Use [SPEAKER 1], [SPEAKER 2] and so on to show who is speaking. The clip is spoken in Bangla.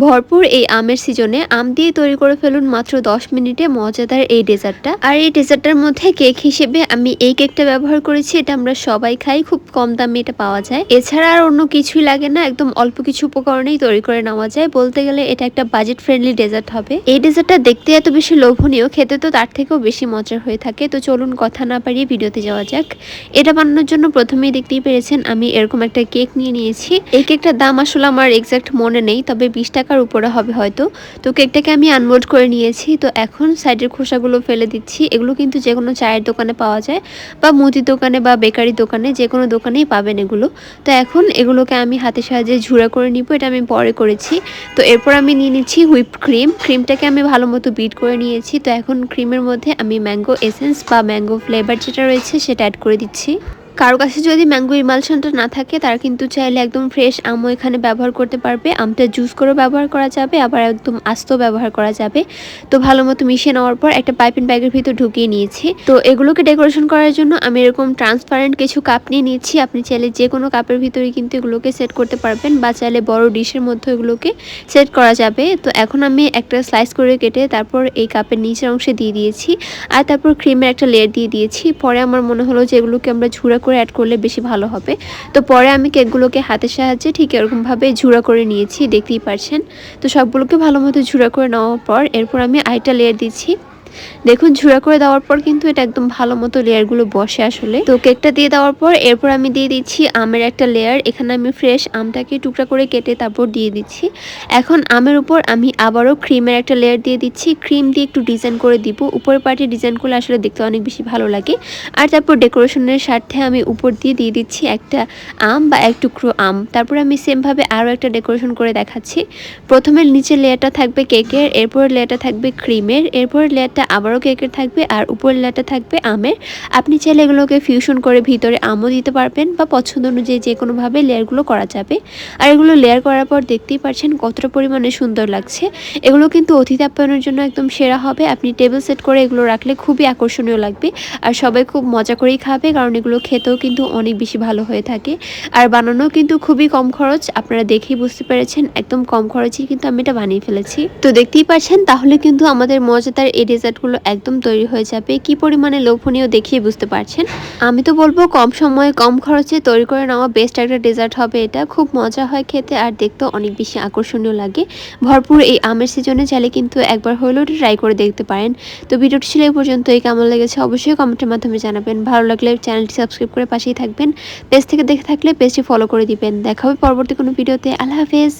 [SPEAKER 1] ভরপুর এই আমের সিজনে আম দিয়ে তৈরি করে ফেলুন মাত্র 10 মিনিটে মজাদার এই ডেজার্টটা। আর এই ডেজার্টটার মধ্যে কেক হিসেবে আমি এই কেকটা ব্যবহার করেছি। এটা আমরা সবাই খাই, খুব কম দামে এটা পাওয়া যায়। এছাড়া আর অন্য কিছুই লাগে না, একদম অল্প কিছু উপকরণেই তৈরি করে নেওয়া যায়। বলতে গেলে এটা একটা বাজেট ফ্রেন্ডলি ডেজার্ট হবে। এই ডেজার্টটা দেখতে এত বেশি লোভনীয়, খেতে তো তার থেকেও বেশি মজার হয়ে থাকে। তো চলুন কথা না পারিয়ে ভিডিওতে যাওয়া যাক। এটা বানানোর জন্য প্রথমেই দেখতেই পেরেছেন আমি এরকম একটা কেক নিয়ে নিয়েছি। এই কেকটার দাম আসলে আমার এক্সাক্ট মনে নেই, তবে 20 টাকার উপরে হবে হয়তো। তো কেকটাকে আমি আনমোল্ড করে নিয়েছি। তো এখন সাইডের খোসাগুলো ফেলে দিচ্ছি। এগুলো কিন্তু যে কোনো চায়ের দোকানে পাওয়া যায়, বা মুদির দোকানে বা বেকারি দোকানে, যে কোনো দোকানেই পাবেন এগুলো। তো এখন এগুলোকে আমি হাতের সাহায্যে ঝুড়া করে নিব। এটা আমি পরে করেছি। তো এরপর আমি নিয়ে নিচ্ছি হুইপড ক্রিম। ক্রিমটাকে আমি ভালো মতো বিট করে নিয়েছি। তো এখন ক্রিমের মধ্যে আমি ম্যাঙ্গো এসেন্স বা ম্যাঙ্গো ফ্লেভার যেটা রয়েছে সেটা অ্যাড করে দিচ্ছি। কারো কাছে যদি ম্যাঙ্গো ইমালশনটা না থাকে তারা কিন্তু চাইলে একদম ফ্রেশ আমও এখানে ব্যবহার করতে পারবে। আমটা জুস করে ব্যবহার করা যাবে, আবার একদম আস্ত ব্যবহার করা যাবে। তো ভালো মতো মিশিয়ে নেওয়ার পর একটা পাইপিং ব্যাগের ভিতর ঢুকিয়ে নিয়েছি। তো এগুলোকে ডেকোরেশন করার জন্য আমি এরকম ট্রান্সপারেন্ট কিছু কাপ নিয়ে নিয়েছি। আপনি চাইলে যে কোনো কাপের ভিতরে কিন্তু এগুলোকে সেট করতে পারবেন, বা চাইলে বড় ডিশের মধ্যে এগুলোকে সেট করা যাবে। তো এখন আমি একটা স্লাইস করে কেটে তারপর এই কাপের নিচের অংশে দিয়ে দিয়েছি, আর তারপর ক্রিমের একটা লেয়ার দিয়ে দিয়েছি। পরে আমার মনে হলো যে এগুলোকে আমরা ঝুড়া করে অ্যাড করলে বেশি ভালো হবে। তো পরে আমি কেকগুলোকে হাতের সাহায্যে ঠিক এরকমভাবে ঝুড়া করে নিয়েছি, দেখতেই পাচ্ছেন। তো সবগুলোকে ভালো মতো ঝুড়া করে নেওয়ার পর এরপর আমি আরেকটা লেয়ার দিচ্ছি। দেখুন ঝুড়া করে দেওয়ার পর কিন্তু এটা একদম ভালো মতো লেয়ারগুলো বসে আসলে। তো কেকটা দিয়ে দেওয়ার পর এরপর আমি দিয়ে দিচ্ছি আমের একটা লেয়ার। এখানে আমি ফ্রেশ আমটাকে টুকরা করে কেটে তারপর দিয়ে দিচ্ছি। এখন আমের উপর আমি আবারও ক্রিমের একটা লেয়ার দিয়ে দিচ্ছি। ক্রিম দিয়ে একটু ডিজাইন করে দিব। উপরের পার্টে ডিজাইন করলে আসলে দেখতে অনেক বেশি ভালো লাগে। আর তারপর ডেকোরেশনের স্বার্থে আমি উপর দিয়ে দিচ্ছি একটা আম বা এক টুকরো আম। তারপর আমি সেমভাবে আরও একটা ডেকোরেশন করে দেখাচ্ছি। প্রথমে নিচের লেয়ারটা থাকবে কেকের, এরপরের লেয়ারটা থাকবে ক্রিমের, এরপরের লেয়ারটা আবারও কেকের থাকবে, আর উপরের লেয়ারটা থাকবে আমের। আপনি চাইলে এগুলোকে ফিউশন করে ভিতরে আমও দিতে পারবেন, বা পছন্দ অনুযায়ী যে কোনোভাবে লেয়ারগুলো করা যাবে। আর এগুলো লেয়ার করার পর দেখতেই পাচ্ছেন কতটা পরিমাণে সুন্দর লাগছে। এগুলো কিন্তু অতিথি আপ্যায়নের জন্য একদম সেরা হবে। আপনি টেবিল সেট করে এগুলো রাখলে খুবই আকর্ষণীয় লাগবে, আর সবাই খুব মজা করেই খাবে, কারণ এগুলো খেতেও কিন্তু অনেক বেশি ভালো হয়ে থাকে। আর বানানো কিন্তু খুবই কম খরচ, আপনারা দেখেই বুঝতে পেরেছেন একদম কম খরচেই কিন্তু আমি এটা বানিয়ে ফেলেছি। তো দেখতেই পাচ্ছেন তাহলে কিন্তু আমাদের মজাদার এই ডেজার্টগুলো একদম তৈরি হয়ে যাবে। কি পরিমাণে লোভনীয় দেখিয়ে বুঝতে পারছেন। আমি তো বলবো কম সময়ে কম খরচে তৈরি করে নেওয়া বেস্ট একটা ডেজার্ট হবে এটা। খুব মজা হয় খেতে, আর দেখতেও অনেক বেশি আকর্ষণীয় লাগে। ভরপুর এই আমের সিজনে চাইলে কিন্তু একবার হলেও ট্রাই করে দেখতে পারেন। তো ভিডিওটি ছিল এই পর্যন্তই। কেমন লেগেছে অবশ্যই কমেন্টের মাধ্যমে জানাবেন। ভালো লাগলে চ্যানেলটি সাবস্ক্রাইব করে পাশেই থাকবেন। পেজ থেকে দেখে থাকলে পেজটি ফলো করে দিবেন। দেখা হবে পরবর্তী কোনো ভিডিওতে। আল্লাহ হাফেজ।